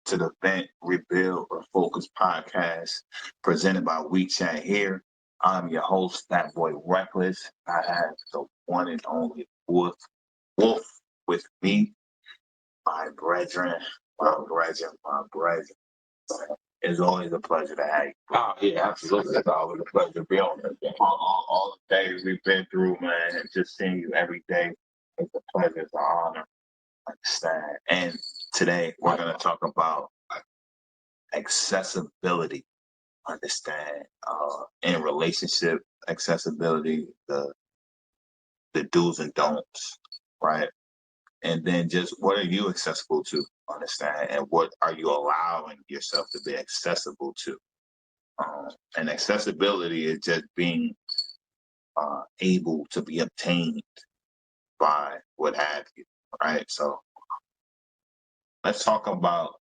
to the Vent, Rebuild, Refocus podcast presented by WeChat here. I'm your host, that boy Reckless. I have the one and only Wolf with me, my brethren, my brethren. It's always a pleasure to have you. Oh, yeah, absolutely. It's always a pleasure to be on this game. All the days we've been through, man, and just seeing you every day, it's a pleasure, it's an honor. Understand. And today we're going to talk about accessibility. Understand. In relationship accessibility, the do's and don'ts, right? And then just what are you accessible to? Understand, and what are you allowing yourself to be accessible to? And accessibility is just being able to be obtained by what have you, right? So let's talk about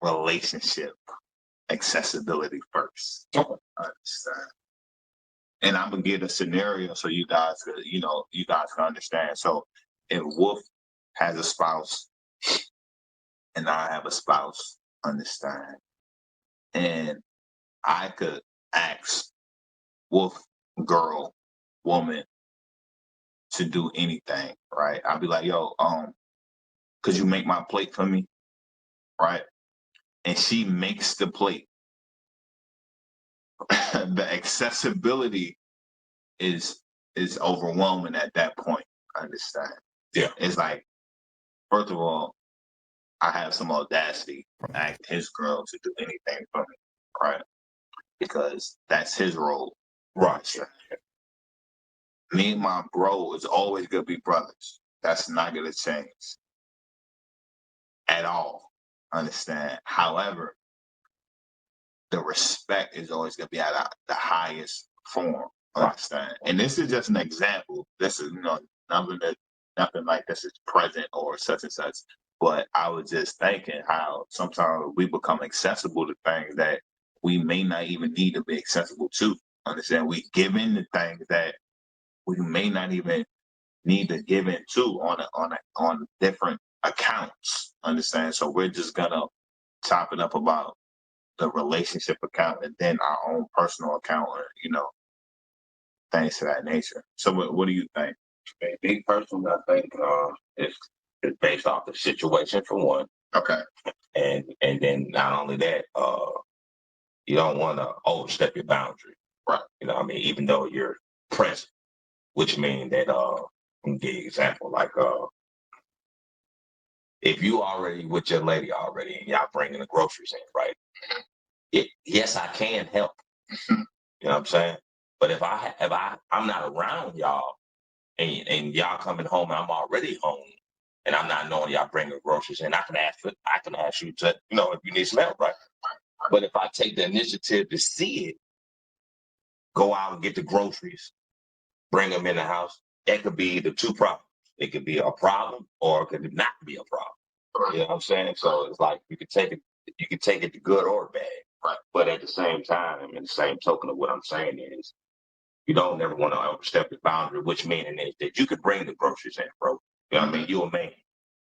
relationship accessibility first. Understand. And I'm gonna give a scenario so you guys can understand. So if Wolf has a spouse and I have a spouse, understand, and I could ask Wolf, girl, woman, to do anything, right? I'll be like, yo, could you make my plate for me? Right? And she makes the plate. The accessibility is overwhelming at that point. I understand. Yeah. It's like, first of all, I have some audacity to ask his girl to do anything for me, right? Because that's his role. Right. Me and my bro is always gonna be brothers. That's not gonna change at all. Understand? However, the respect is always gonna be at the highest form. Understand? And this is just an example. This is nothing like this is present or such and such. But I was just thinking how sometimes we become accessible to things that we may not even need to be accessible to. Understand? We give in to things that we may not even need to give in to on different accounts. Understand? So we're just gonna top it up about the relationship account and then our own personal account, or things to that nature. So what do you think? Me personally, I think it's based off the situation for one, Okay. and then not only that, you don't want to overstep your boundary, Right. I mean, even though you're present, which means that I'm gonna give you an example, like if you already with your lady already and y'all bringing the groceries in, right? Yes, I can help. You know what I'm saying? But if I'm not around y'all and y'all coming home and I'm already home and I'm not knowing y'all bringing groceries in, I can ask you to, if you need some help, right? But if I take the initiative to see it, go out and get the groceries, bring them in the house, it could be the two problems. It could be a problem or it could not be a problem. You know what I'm saying? So it's like you could take it to good or bad. Right. But at the same time, and the same token of what I'm saying is you don't never want to overstep the boundary, which meaning is that you could bring the groceries in, bro. You know what I mean? You're a man.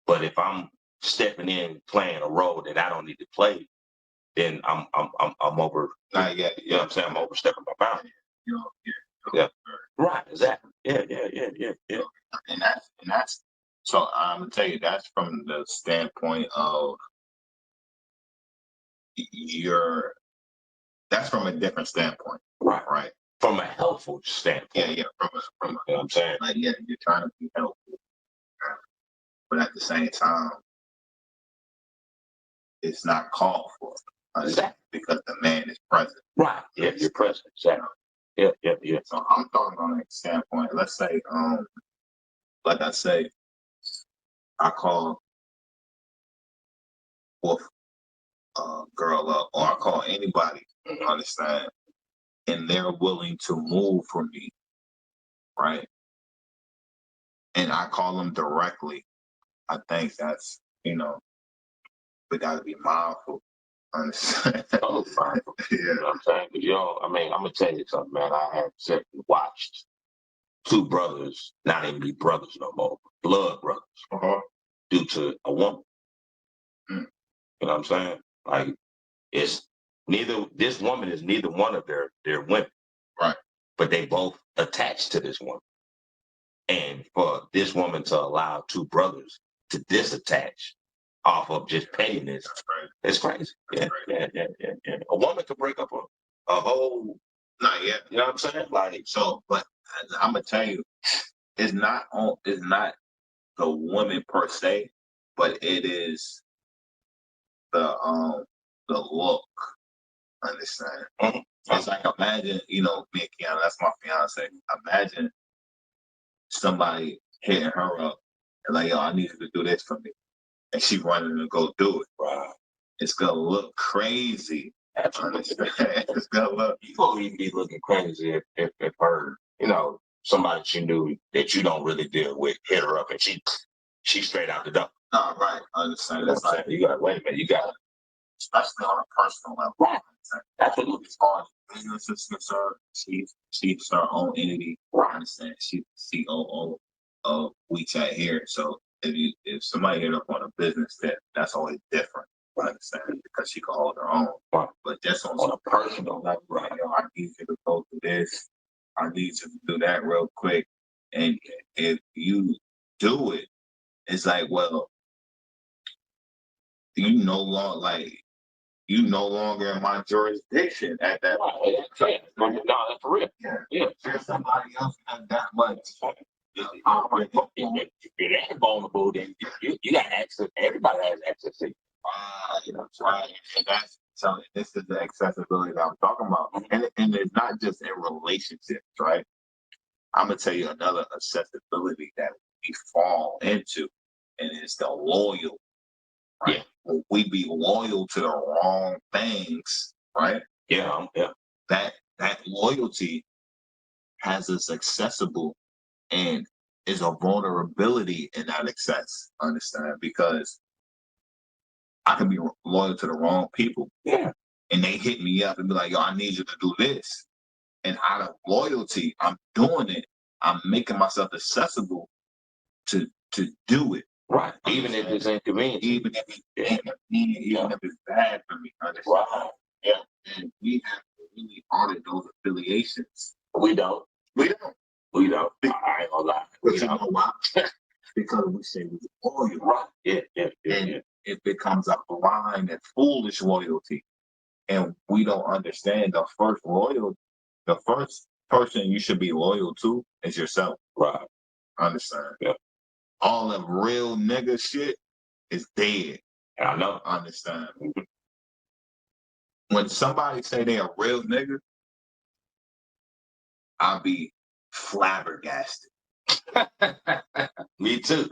But if I'm stepping in playing a role that I don't need to play, then I'm over. Not yet. You know what I'm saying? I'm overstepping my boundary. Yeah. Right. Exactly. Yeah. And that's so I'm gonna tell you that's from the standpoint of that's from a different standpoint. Right. From a helpful standpoint. Yeah. From a, you know what I'm saying? like, yeah, you're trying to be helpful. But at the same time, it's not called for. Exactly. Because the man is present. Right. Yeah, you're present. Exactly. Yeah. So I'm talking on that standpoint. Let's say, like I say, I call Wolf girl up, or I call anybody, understand, and they're willing to move for me, right? And I call them directly. I think that's, we got to be mindful. Understand? Oh, fine. Yeah. You know what I'm saying? I mean, I'm gonna tell you something, man. I have sat and watched two brothers not even be brothers no more, blood brothers, due to a woman. Mm. You know what I'm saying? Like it's this woman is neither one of their women. Right. But they both attached to this woman. And for this woman to allow two brothers to disattach off of just pettiness, it's crazy. Yeah, yeah. A woman could break up a whole. Not yet. You know what I'm saying? Like so, but I'm gonna tell you, it's not the woman per se, but it is the look. Understand? Mm-hmm. It's like imagine, me and Kiana, that's my fiance. Imagine somebody hitting her up and like, yo, I need you to do this for me, and she running to go do it. Wow. It's gonna look crazy. Absolutely. It's gonna look. You gonna even be looking crazy if her, somebody she knew that you don't really deal with hit her up and she straight out the door. Right. I understand. That's like you got. Wait a minute. You got. Especially on a personal level. Right. Absolutely. As far as business is concerned, she's her own entity. I understand. She's COO of WeChat here. So if somebody hit up on a business that's always different. I understand because she can hold her own. Right. But just on a personal level, right? I need you to go through this. I need you to do that real quick. And if you do it, it's like, well, you no longer in my jurisdiction at that point. No, that's for real. Yeah. There's somebody else that much. If you're vulnerable, then you got access. Everybody has access to you. Right. And this is the accessibility that I'm talking about. And it's not just in relationships, right? I'm gonna tell you another accessibility that we fall into, and it's the loyal. Right? Yeah. When we be loyal to the wrong things, right? Yeah. That loyalty has us accessible and is a vulnerability in that access. Understand? Because I can be loyal to the wrong people. Yeah. And they hit me up and be like, yo, I need you to do this. And out of loyalty, I'm doing it. I'm making myself accessible to do it. Right. Even if it's inconvenient. Even if it's inconvenient, even if it's bad for me. Understand? Wow. Yeah. And we have to really audit those affiliations. We don't. I ain't gonna lie. But you know why? Because we say we're loyal. Right. Yeah. And it becomes a blind and foolish loyalty. And we don't understand the first person you should be loyal to is yourself. Right. Understand? Yeah. All the real nigga shit is dead. I know. Understand? Mm-hmm. When somebody say they a real nigga, I'll be flabbergasted. Me too.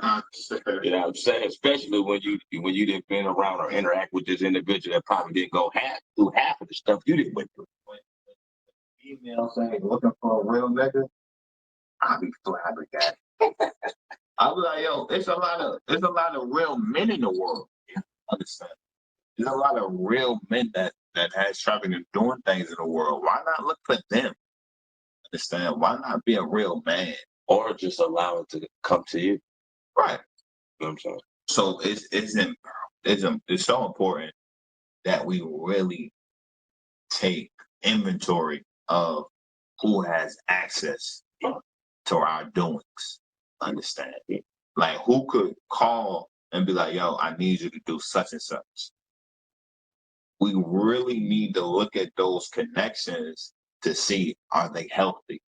You know what I'm saying? Especially when you didn't been around or interact with this individual that probably didn't go through half of the stuff you didn't went through. When female saying looking for a real nigga, I'll be flabbergasted. I'll be like, yo, there's a lot of real men in the world. Yeah. Understand? There's a lot of real men that has trafficking and doing things in the world. Why not look for them? Understand? Why not be a real man? Or just allow it to come to you. Right. You know what I'm saying? So it's so important that we really take inventory of who has access to our doings. Understand? Like who could call and be like, yo, I need you to do such and such. We really need to look at those connections to see, are they healthy?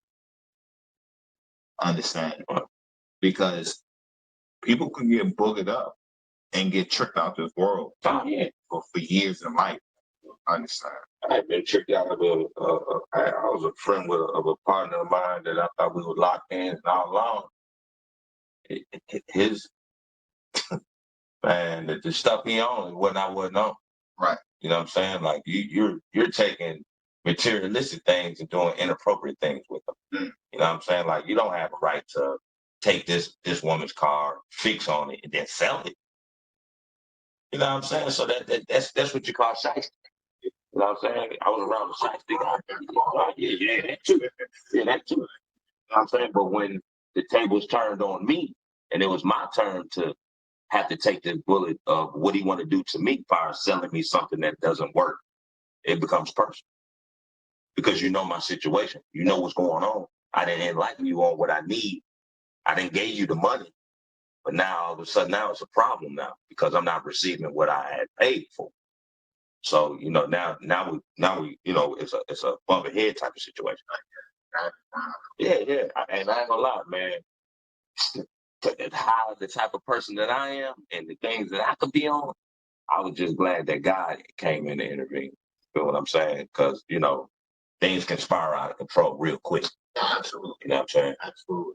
Understand? Because people can get boogered up and get tricked out this world for years in life. Understand? I've been tricked out of I was a friend of a partner of mine that I thought we were locked in all along. His man, the stuff he on is what I wasn't on. Right. You know what I'm saying? Like you're taking materialistic things and doing inappropriate things with them. Mm. You know what I'm saying? Like you don't have a right to take this woman's car, fix on it, and then sell it. You know what I'm saying? So that's what you call shiesty. You know what I'm saying? I was around the shiesty guy. Yeah, that too. Yeah, that too. You know what I'm saying? But when the tables turned on me and it was my turn to have to take this bullet of what he want to do to me as far as selling me something that doesn't work. It becomes personal because you know my situation. You know what's going on. I didn't enlighten you on what I need. I didn't give you the money, but now all of a sudden now it's a problem now because I'm not receiving what I had paid for. So now we it's a bump ahead type of situation. Yeah, and I ain't gonna lie, man. How the type of person that I am and the things that I could be on, I was just glad that God came in to intervene. You know what I'm saying? Because things can spiral out of control real quick. Absolutely. You know what I'm saying? Absolutely.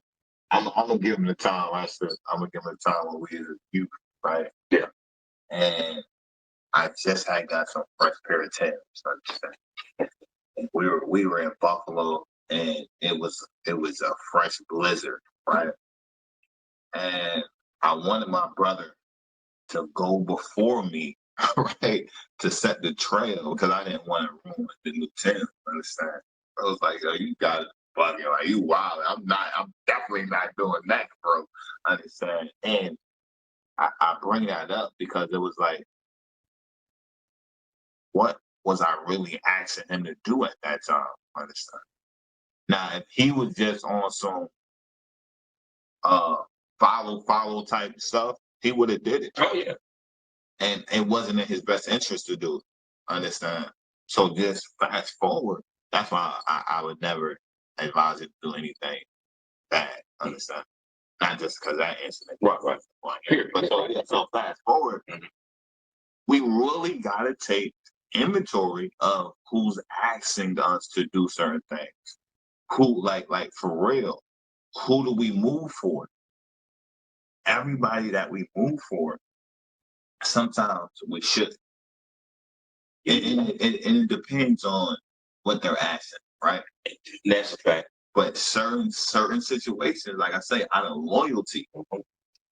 I'm gonna give him the time. I said I'm gonna give him the time when we was youth, right? Yeah. And I just had got some fresh pair of Timbs. We were in Buffalo, and it was a fresh blizzard, right? And I wanted my brother to go before me, right, to set the trail because I didn't want to ruin the new Timbs. Understand? I was like, yo, you got it, buddy. Like, you wild. I'm definitely not doing that, bro. Understand? And I bring that up because it was like, what was I really asking him to do at that time? Understand? Now, if he was just on some uh follow type stuff, he would have did it. Oh yeah. And it wasn't in his best interest to do it. Understand? So just fast forward. That's why I would never advise it to do anything bad. Understand? Not just because that incident. Right. But so fast forward, we really gotta take inventory of who's asking us to do certain things. Who like for real, who do we move for? Everybody that we move for, sometimes we should. It depends on what they're asking, right? That's a fact. But certain situations, like I say, out of loyalty,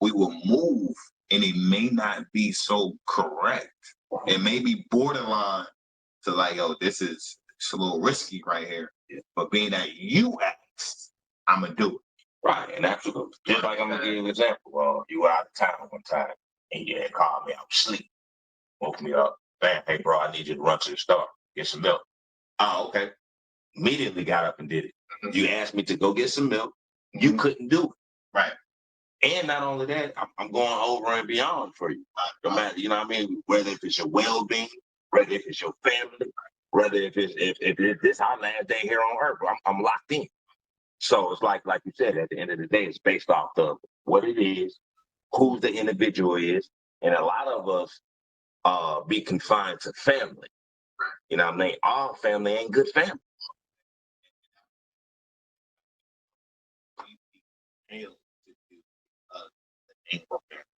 we will move, and it may not be so correct. It may be borderline to like, oh, it's a little risky right here. Yeah. But being that you asked, I'm gonna do it. Right, and absolutely. Just like I'm gonna give you an example. You were out of town one time, and you had called me. I was asleep. Woke me up. Bam, hey bro, I need you to run to the store, get some milk. Oh, okay. Immediately got up and did it. Mm-hmm. You asked me to go get some milk. Mm-hmm. You couldn't do it. Right. And not only that, I'm going over and beyond for you. No matter, you know what I mean? Whether if it's your well-being, whether if it's your family, whether if it's this our last day here on earth, I'm locked in. So it's like you said, at the end of the day, it's based off of what it is, who the individual is, and a lot of us be confined to family. You know what I mean? All family ain't good family.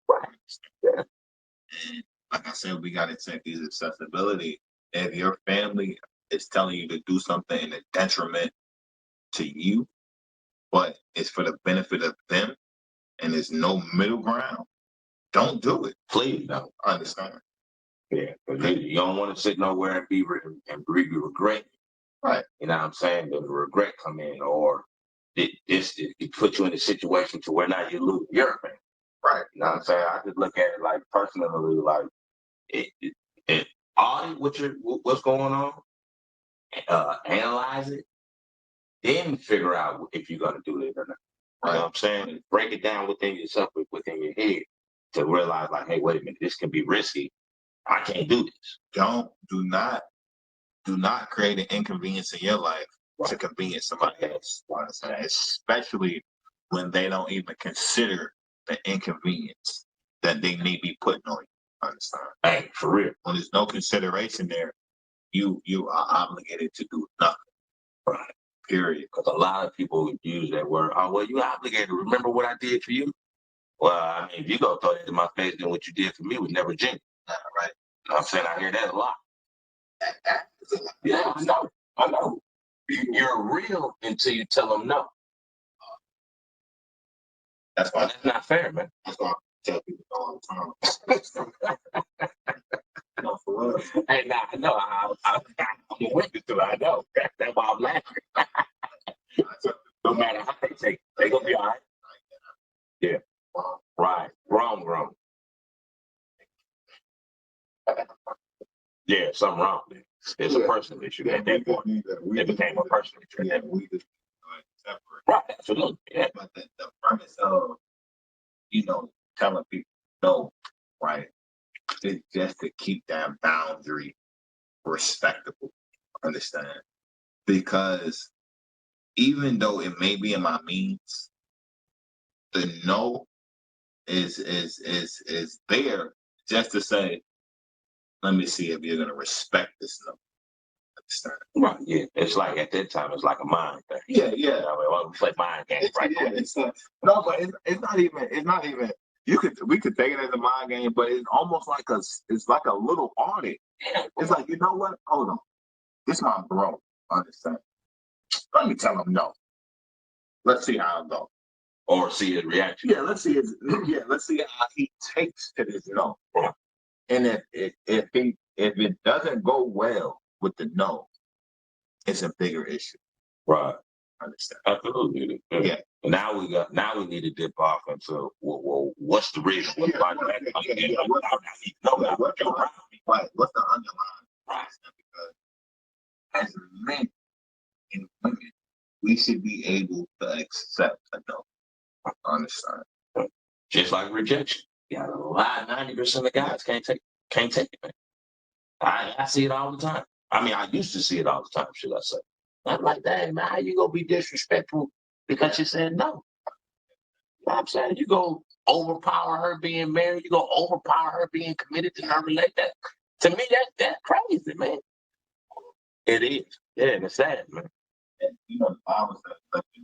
Right. Yeah. And like I said, we got to check these accessibility. If your family is telling you to do something in a detriment to you, but it's for the benefit of them, and there's no middle ground, don't do it. Please don't. Understand? Yeah, you don't want to sit nowhere and be regret. Right. You know what I'm saying? The regret come in, or it put you in a situation to where now you lose your family. Right. You know what I'm saying? I just look at it like personally, like it audit what's going on, analyze it, then figure out if you're gonna do it or not. You know what I'm saying? Break it down within yourself, within your head, to realize like, hey, wait a minute, this can be risky. I can't do this. Do not create an inconvenience in your life to convenience somebody else. Especially when they don't even consider the inconvenience that they may be putting on you. Understand? Hey, for real. When there's no consideration there, you are obligated to do nothing. Right. Period. Because a lot of people use that word, oh, well, you obligated. Remember what I did for you? Well, I mean, if you go throw that in my face, then what you did for me was never genuine. Right. You know what I'm saying? I hear that a lot. Yeah, I know. You're real until you tell them no. That's why that's not fair, man. That's why I tell people all the time. No, for real. Hey, nah, I know. I'm a witness to it. I know. That's why I'm laughing. No matter how they take it, they gonna be all right. Yeah. Right. Wrong. Yeah, something wrong with it. It's a personal issue at that point. It became a personal issue. Yeah, we just separate. Right, absolutely. Yeah. But the premise of, telling people no, right, is just to keep that boundary respectable. Understand? Because even though it may be in my means, the no is there just to say, let me see if you're gonna respect this no. Understand? Right, yeah. It's like at that time, it's like a mind thing. Yeah, yeah. I mean, well, we play mind games, right? Yeah, no, but it's not even. It's not even. We could take it as a mind game, but it's almost like it's like a little audit. Yeah. It's like, you know what? Hold on, this my bro. Understand? Let me tell him no. Let's see how it goes. Or see his reaction. Yeah, let's see how he takes to this no. And if it doesn't go well with the no, it's a bigger issue. Right. Understand? Absolutely. Yeah. Now we need to dip off into what's the reason? What's the underlying reason? Because as men and women, we should be able to accept a no. Understand? Just like rejection. Yeah, a lot, 90% of guys can't take it, man. I see it all the time. I mean, I used to see it all the time, should I say. I'm like, dang, man, how you gonna be disrespectful because you said no? You know what I'm saying? You go overpower her being married, you go overpower her being committed to her relationship. To me, that's crazy, man. It is. Yeah, and it's sad, man. And the Bible says, let you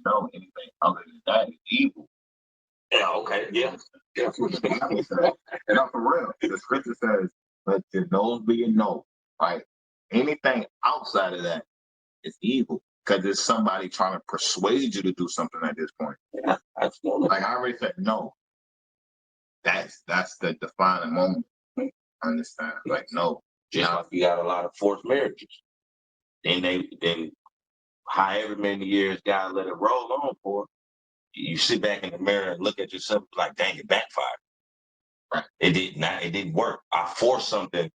know anything other than that is evil. Yeah, okay, yeah. That's what the Bible says. And I'm for real. The scripture says, let your nose be a no, right? Anything outside of that is evil. Because there's somebody trying to persuade you to do something at this point. Yeah, absolutely. Like I already said, no. That's the defining moment. Understand? Like, no. Just like you got a lot of forced marriages. Then however many years God let it roll on for, you sit back in the mirror and look at yourself like, dang, it backfired. Right. It didn't work. I forced something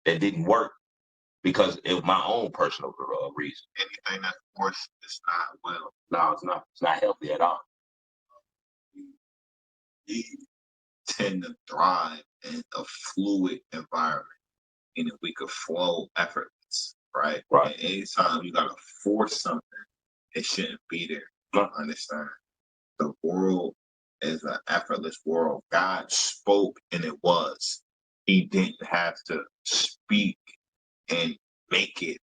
that didn't work because it was my own personal reason. Anything that's forced is not well. No, it's not. It's not healthy at all. We tend to thrive in a fluid environment, and we could flow effortless, right? Right. And anytime you gotta force something, it shouldn't be there. No. Understand? The world is an effortless world. God spoke and it was. He didn't have to speak and make it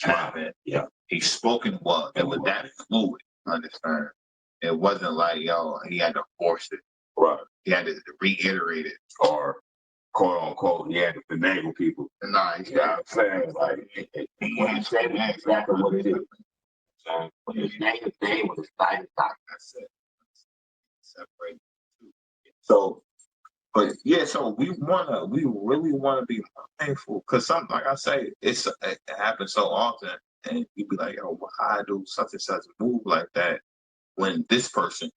happen. Yeah. He spoke and it was. It was that fluid. Understand? It wasn't like, he had to force it. Right. He had to reiterate it. Or quote unquote, he had to finagle people. Nah, you know what I'm saying? Like when he said that's exactly what it is. When his name is day, when his life is time. That's it. Separate. So, but yeah, so we really wanna be mindful because something like I say, it happens so often, and you be like, yo, how I do such and such move like that when this person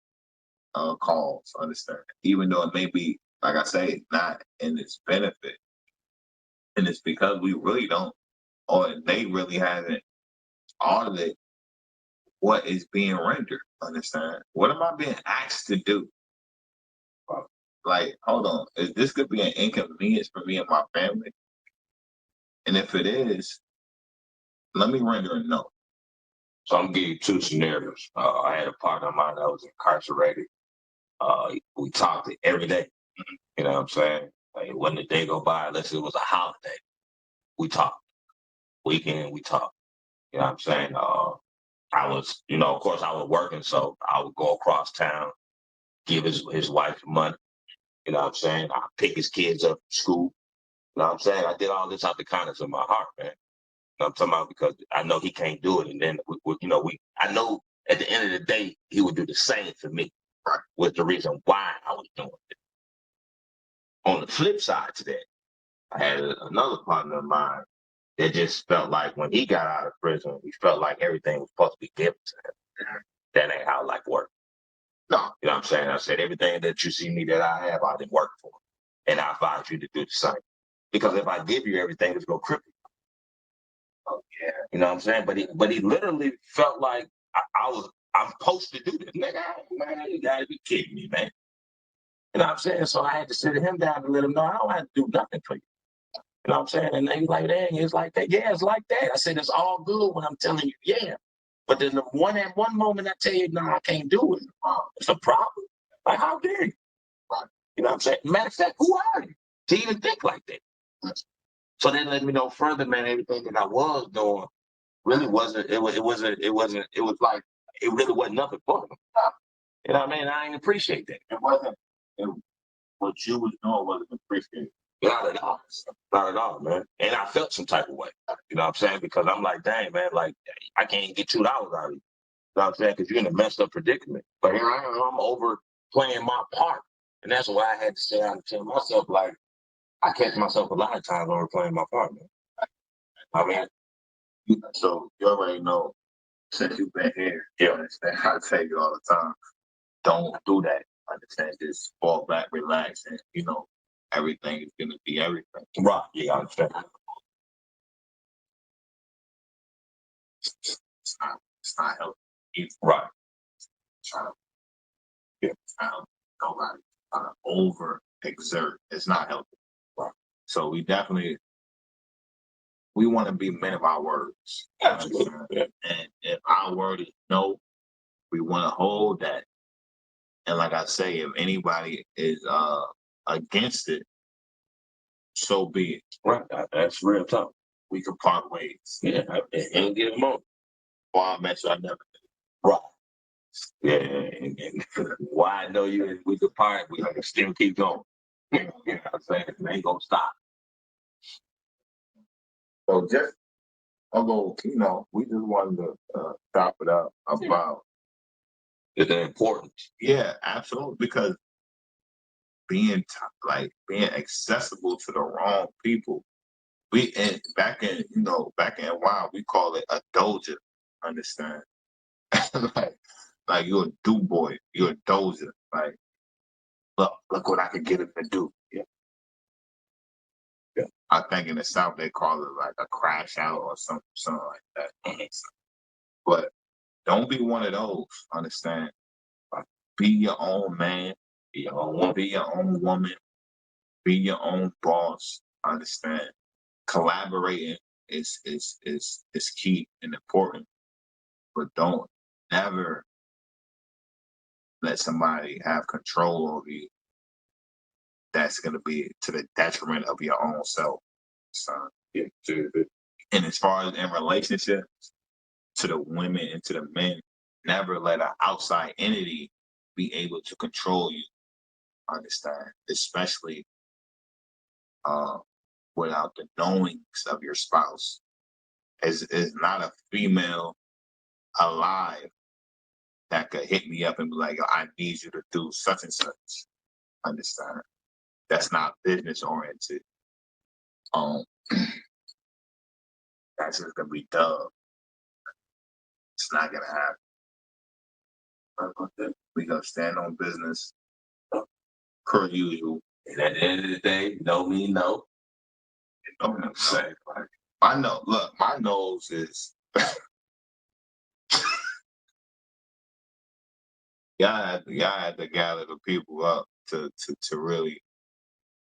calls, understand? Even though it may be, like I say, not in its benefit, and it's because we really don't, or they really haven't audited what is being rendered. Understand? What am I being asked to do? Like, hold on, is this could be an inconvenience for me and my family? And if it is, let me render a no. So I'm gonna give you two scenarios. I had a partner of mine that was incarcerated. We talked every day. You know what I'm saying? Like, it wasn't a day go by unless it was a holiday. We talked. Weekend, we talked. You know what I'm saying? I was, of course, I was working, so I would go across town, give his wife money. You know what I'm saying? I pick his kids up from school. You know what I'm saying? I did all this out the kindness of my heart, man. You know what I'm talking about? Because I know he can't do it. And then, I know at the end of the day, he would do the same for me. Right. Was the reason why I was doing it. On the flip side to that, I had another partner of mine that just felt like when he got out of prison, he felt like everything was supposed to be given to him. That ain't how life works. No. You know what I'm saying? I said, everything that you see me that I have, I didn't work for. And I advise you to do the same. Because if I give you everything, it's gonna cripple you. Oh yeah. You know what I'm saying? But he literally felt like I'm supposed to do this. Nigga, man, you gotta be kidding me, man. You know what I'm saying? So I had to sit him down and let him know I don't have to do nothing for you. You know what I'm saying? And he's like that. He's like that. Yeah, it's like that. I said, it's all good when I'm telling you, yeah. But then at one moment I tell you, no, I can't do it. It's a problem. Like, how dare you? You know what I'm saying? Matter of fact, who are you to even think like that? So that let me know further, man, everything that I was doing really wasn't, it was like, it really wasn't nothing for them. You know what I mean? I didn't appreciate that. It wasn't, what you was doing wasn't appreciated. Not at all. Not at all, man. And I felt some type of way. You know what I'm saying? Because I'm like, dang, man, like, I can't get $2 out of you. You know what I'm saying? Because you're in a messed up predicament. But here I am, I'm over playing my part. And that's why I had to sit down and tell myself, like, I catch myself a lot of times over playing my part, man. I mean, so you already know, since you've been here, you yeah, understand. I tell you all the time, don't do that. Understand? Just fall back, relax, and everything is gonna be everything. right. You understand. It's not healthy. It's Right. trying to nobody trying to over exert. It's not healthy. Right. So we want to be men of our words. Absolutely. Yeah. And if our word is no, we want to hold that. And like I say, if anybody is against it, so be it. Right. That's real talk. We could part ways. Yeah. And get them on. Well, I met you, I never did. Right. Yeah. And why I know you and we could part, we can still keep going. You know what I'm saying? It ain't gonna stop. So just although, we just wanted to chop it up about It's important. yeah, absolutely. Because being accessible to the wrong people. We and back in WoW, we call it a doja. Understand? like you're a do boy, you're a doja. Like look what I could get him to do. Yeah. Yeah. I think in the South they call it like a crash out or something like that. Mhm. But don't be one of those. Understand? Like, be your own man. Be your own woman. Be your own woman. Be your own boss. Understand? Collaborating is key and important, but don't never let somebody have control over you. That's gonna be to the detriment of your own self. So, yeah, and as far as in relationships, to the women and to the men, never let an outside entity be able to control you. Understand? Especially uh, without the knowings of your spouse. Is not a female alive that could hit me up and be like, I need you to do such and such. Understand? That's not business oriented. Um, that's just gonna be dumb. It's not gonna happen. We gonna stand on business per usual. And at the end of the day, no mean no. Don't say like my nose. Look, my nose is. y'all had to gather the people up to really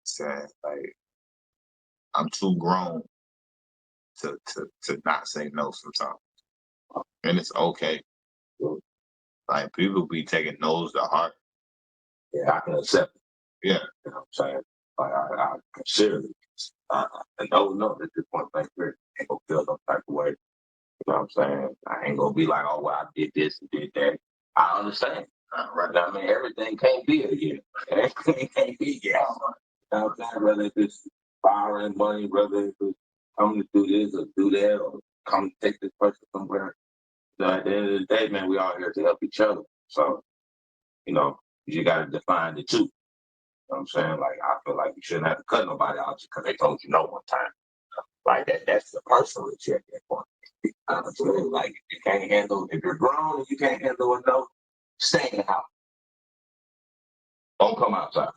say like I'm too grown to not say no sometimes, and it's okay. Like people be taking no's to heart. Yeah, I can accept it. Yeah, You know what I'm saying? Like I consider it. I know at this point, like, I ain't gonna feel no type of way. You know what I'm saying? I ain't gonna be like, oh, well, I did this and did that. I understand. Right now, I mean, everything can't be a year. Everything can't be yes. You know what I'm saying? Whether if it's borrowing money, whether if it's coming to do this or do that, or come to take this person somewhere. So at the end of the day, man, we all here to help each other. So, you got to define the two. You know what I'm saying? Like, I feel like you shouldn't have to cut nobody out just because they told you no one time. Like, that's the personal check that point. So, like, if you're grown and you can't handle a no, stay in the house. Don't come outside.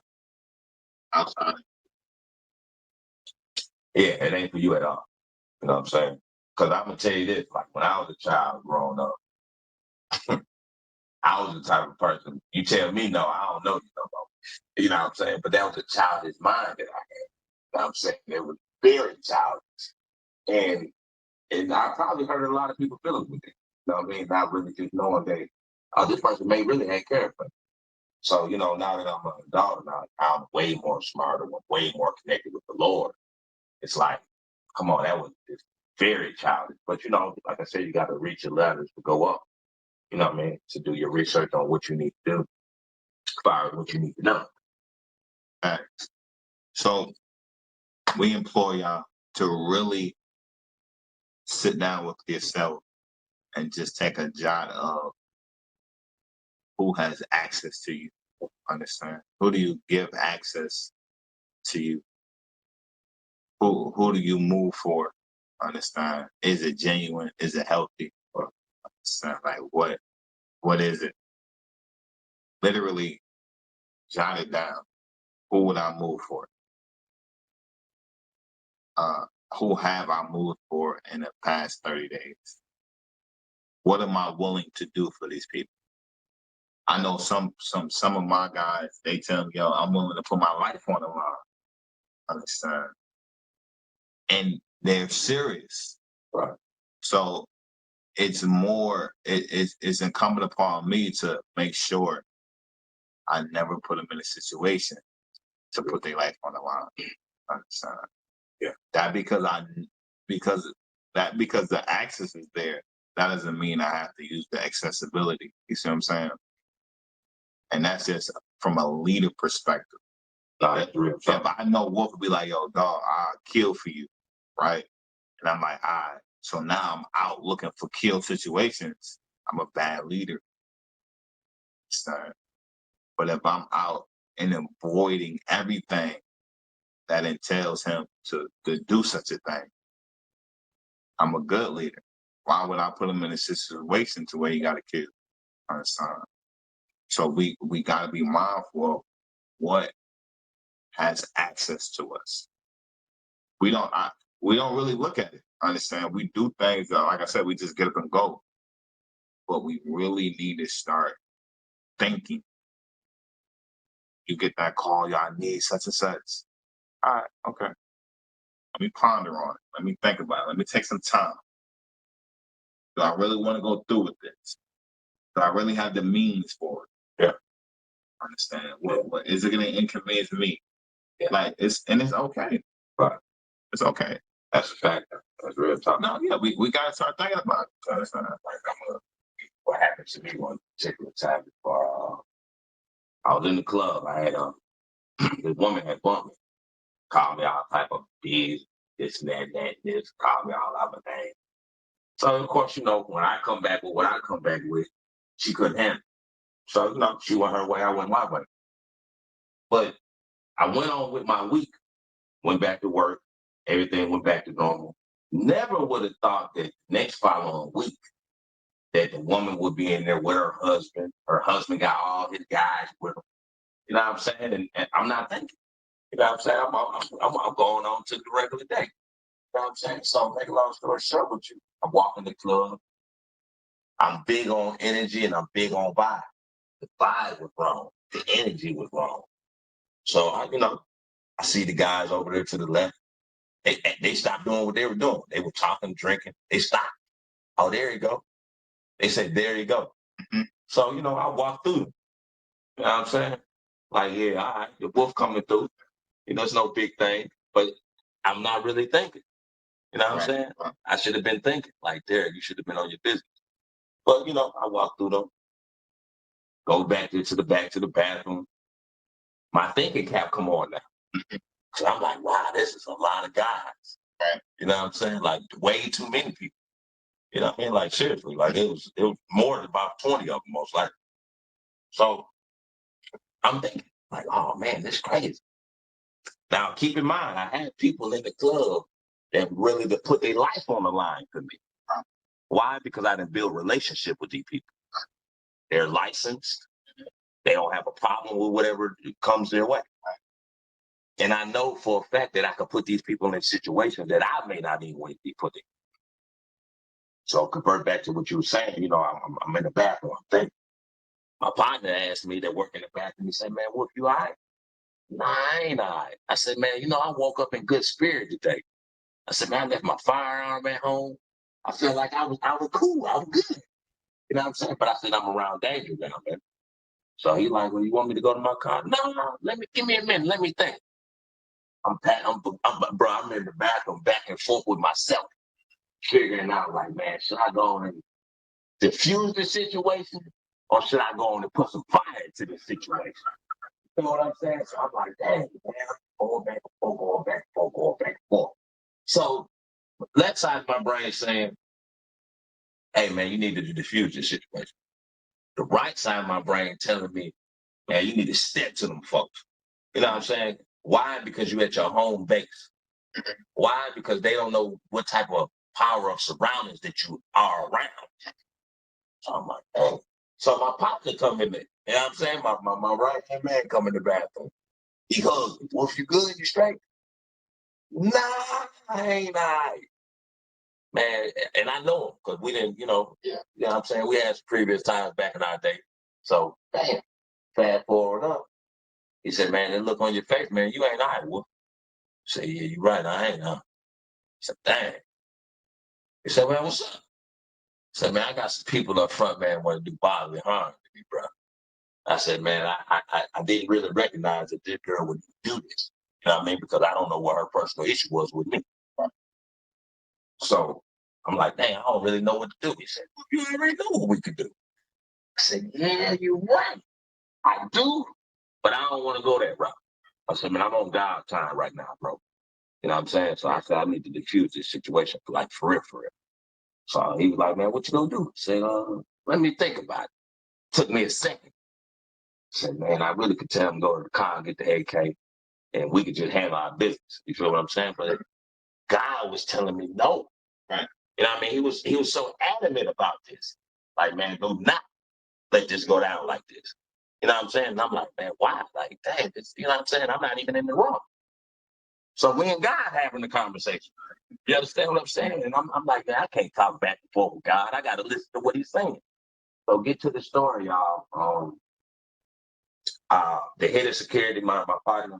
outside. Yeah, it ain't for you at all. You know what I'm saying? Because I'm gonna tell you this: like when I was a child growing up, I was the type of person you tell me no, I don't know you no more. You know what I'm saying? But that was a childish mind that I had. You know what I'm saying? It was very childish, and and I probably hurt a lot of people's feelings with it. You know what I mean? Not really just knowing that this person may really ain't care for me. So, you know, now that I'm an adult now, I'm way more smarter, way more connected with the Lord. It's like, come on, that was just very childish. But, you know, like I said, you got to reach your ladders to go up, you know what I mean? To do your research on what you need to do, as far as what you need to know. All right. So we implore y'all to really sit down with yourself and just take a jot of who has access to you. Understand? Who do you give access to you? Who do you move for? Understand? Is it genuine? Is it healthy? Or understand? Like what is it? Literally jot it down. Who would I move for? Uh, who have I moved for in the past 30 days? What am I willing to do for these people? I know some of my guys, they tell me, yo, I'm willing to put my life on the line. Understand? And they're serious. Right. So it's more it's incumbent upon me to make sure I never put them in a situation to put their life on the line. Understand? Yeah. Because because the access is there, that doesn't mean I have to use the accessibility. You see what I'm saying? And that's just from a leader perspective. No, that's real. If I know Wolf would be like, yo, dog, I'll kill for you, right? And I'm like, all right. So now I'm out looking for kill situations. I'm a bad leader. Understand? But if I'm out and avoiding everything that entails him to do such a thing, I'm a good leader. Why would I put him in a situation to where he got to kill? Understand? So we got to be mindful of what has access to us. We don't we don't really look at it. Understand? We do things that, like I said, we just get up and go. But we really need to start thinking. You get that call, y'all need such and such. All right, okay. Let me ponder on it. Let me think about it. Let me take some time. Do I really want to go through with this? Do I really have the means for it? Yeah. Understand? What is it going to inconvenience me? Yeah. Like it's okay. Right. It's okay. That's a fact. That's real talk. No, yeah, we got to start thinking about it. Understand? Like what happened to me one particular time before I was in the club. I had this woman had bumped me, called me all type of bees, this and that, this, called me all out of name. So of course, you know, when I come back with what I come back with, she couldn't handle it. So, you know, she went her way, I went my way. But I went on with my week, went back to work, everything went back to normal. Never would have thought that next following week that the woman would be in there with her husband. Her husband got all his guys with him. You know what I'm saying? And I'm not thinking. You know what I'm saying? I'm going on to the regular day. You know what I'm saying? So make a long story short with you. I'm walking the club. I'm big on energy and I'm big on vibe. The vibe was wrong. The energy was wrong. So I see the guys over there to the left. They stopped doing what they were doing. They were talking, drinking. They stopped. Oh, there you go. They said, there you go. Mm-hmm. So, I walked through them. You know what I'm saying? Like, yeah, all right, the wolf coming through. It's no big thing. But I'm not really thinking. You know what I'm saying? I should have been thinking. Like, Derek, you should have been on your business. But, I walked through them, go back to the bathroom. My thinking cap come on now. So I'm like, wow, this is a lot of guys. You know what I'm saying? Like way too many people. You know what I mean? Like seriously, like it was more than about 20 of them most likely. So I'm thinking, like, oh man, this is crazy. Now keep in mind, I had people in the club that really to put their life on the line for me. Why? Because I didn't build relationship with these people. They're licensed. They don't have a problem with whatever comes their way. And I know for a fact that I can put these people in situations that I may not even want to be put in. So convert back to what you were saying, I'm in the bathroom, I'm thinking. My partner asked me that work in the bathroom, he said, man, Wolf, you all right? Nah, I ain't all right. I said, man, I woke up in good spirit today. I said, man, I left my firearm at home. I felt like I was cool. I was good. You know what I'm saying? But I said, I'm around danger now, man. So he like, well, you want me to go to my car? No, give me a minute. Let me think. Bro, I'm in the bathroom back and forth with myself, figuring out like, man, should I go on and diffuse the situation or should I go on and put some fire into this situation? You know what I'm saying? So I'm like, dang, man, going back and forth, going back and forth, going back and forth. So left side of my brain saying, hey, man, you need to diffuse this situation. The right side of my brain telling me, man, you need to step to them folks. You know what I'm saying? Why? Because you're at your home base. Why? Because they don't know what type of power of surroundings that you are around. So I'm like, hey. So my partner come in there. You know what I'm saying? My right hand man come in the bathroom. He goes, well, if you good, you straight? Nah, I ain't all right. Man, and I know him because we didn't, you know what I'm saying? We had some previous times back in our day. So, bam, fast forward up. He said, man, that look on your face, man, you ain't all right, Wolf. I said, yeah, you're right, I ain't, huh? He said, dang. He said, man, what's up? I said, man, I got some people up front, man, want to do bodily harm to me, bro. I said, man, I didn't really recognize that this girl would do this. You know what I mean? Because I don't know what her personal issue was with me. So I'm like, dang, I don't really know what to do. He said, well, you already know what we could do. I said, yeah, you're right. I do, but I don't want to go that route. I said, man, I'm on God time right now, bro. You know what I'm saying? So I said, I need to diffuse this situation, like for real, for real. So he was like, man, what you gonna do? I said, let me think about it. Took me a second. I said, man, I really could tell him go to the car and get the AK and we could just handle our business. You feel what I'm saying? But God was telling me no. Right. You know what I mean? He was so adamant about this. Like, man, do not let this go down like this. You know what I'm saying? And I'm like, man, why? Like, dang, this, you know what I'm saying? I'm not even in the wrong. So we and God having the conversation. You understand what I'm saying? And I'm like, man, I can't talk back and forth with God. I got to listen to what he's saying. So get to the story, y'all. The head of security, my partner,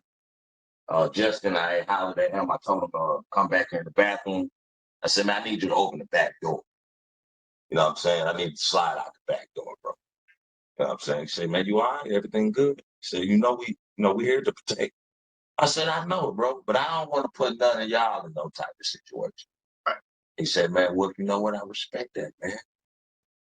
Justin, I hollered at him. I told him to come back in the bathroom. I said, man, I need you to open the back door. You know what I'm saying? I need to slide out the back door, bro. You know what I'm saying? He said, man, you all right? Everything good? He said, we here to protect. I said, I know, bro, but I don't want to put none of y'all in no type of situation. Right. He said, man, well, you know what? I respect that, man.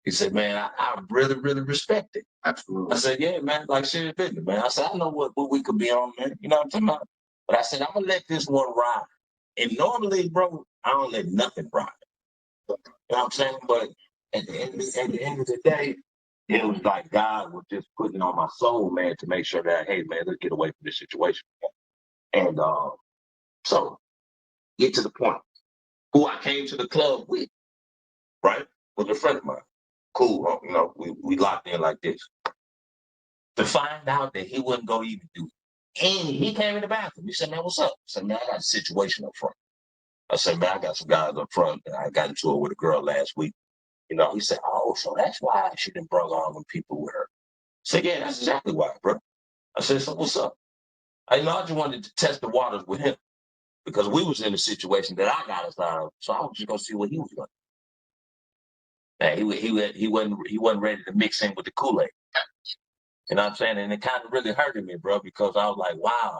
He said, man, I really, really respect it. Absolutely. I said, yeah, man, like serious business, man. I said, I know what we could be on, man. You know what I'm talking about? But I said, I'm going to let this one ride. And normally, bro, I don't let nothing ride. You know what I'm saying? But at the end of the day, it was like God was just putting on my soul, man, to make sure that, hey, man, let's get away from this situation. And so get to the point. Who I came to the club with, right, was a friend of mine. Cool, we locked in like this. To find out that he wasn't going to even do it. And he came in the bathroom. He said, man, what's up? I said, man, I got a situation up front. I said, man, I got some guys up front. And I got into it with a girl last week. He said, oh, so that's why she didn't bring all them people with her. I said, yeah, that's exactly why, bro. I said, so what's up? I just wanted to test the waters with him because we was in a situation that I got us out of. So I was just going to see what he was going to do. He wasn't ready to mix in with the Kool-Aid. You know what I'm saying? And it kind of really hurted me, bro, because I was like, wow,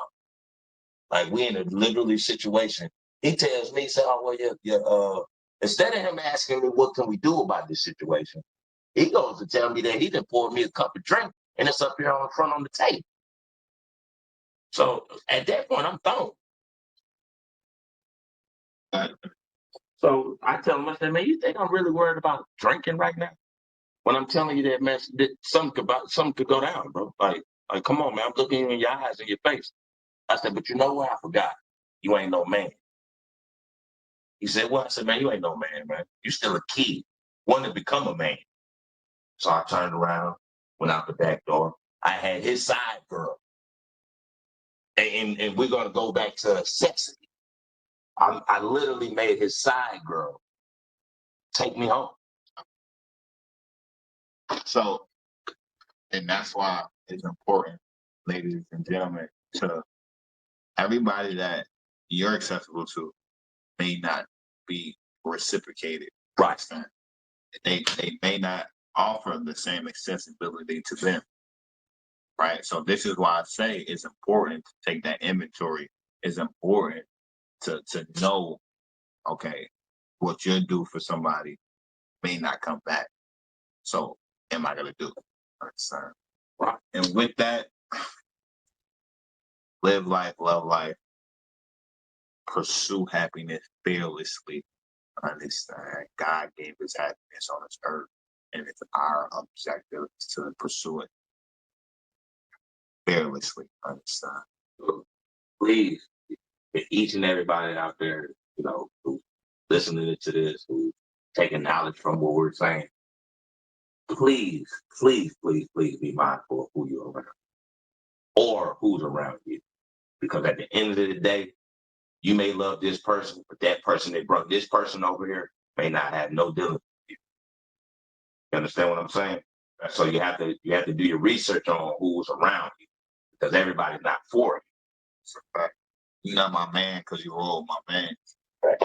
like we in a literally situation. He tells me, so, oh, well, instead of him asking me, what can we do about this situation? He goes to tell me that he done poured me a cup of drink and it's up here on front on the table. So at that point, I'm thrown. So I tell him, I said, man, you think I'm really worried about drinking right now? When I'm telling you that, man, that something could go down, bro. Like, come on, man, I'm looking you in your eyes and your face. I said, but you know what? I forgot. You ain't no man. He said, what? I said, man, you ain't no man, man. You still a kid, wanting to become a man. So I turned around, went out the back door. I had his side girl. And and we're gonna go back to necessity. I literally made his side girl take me home. So, and that's why it's important, ladies and gentlemen, to everybody that you're accessible to may not be reciprocated. Right. They may not offer the same accessibility to them. Right. So this is why I say it's important to take that inventory. It's important to know, okay, what you'll do for somebody may not come back. So am I gonna do it? Understand? Right. And with that, live life, love life, pursue happiness fearlessly. Understand? God gave us happiness on this earth, and it's our objective to pursue it fearlessly. Understand? Please, each and everybody out there, who's listening to this, who's taking knowledge from what we're saying, please, please, please, please be mindful of who you're around or who's around you. Because at the end of the day, you may love this person, but that person that brought this person over here may not have no dealing with you. You understand what I'm saying? So you have to do your research on who's around you, because everybody's not for you. You're not my man because you roll my man. Right.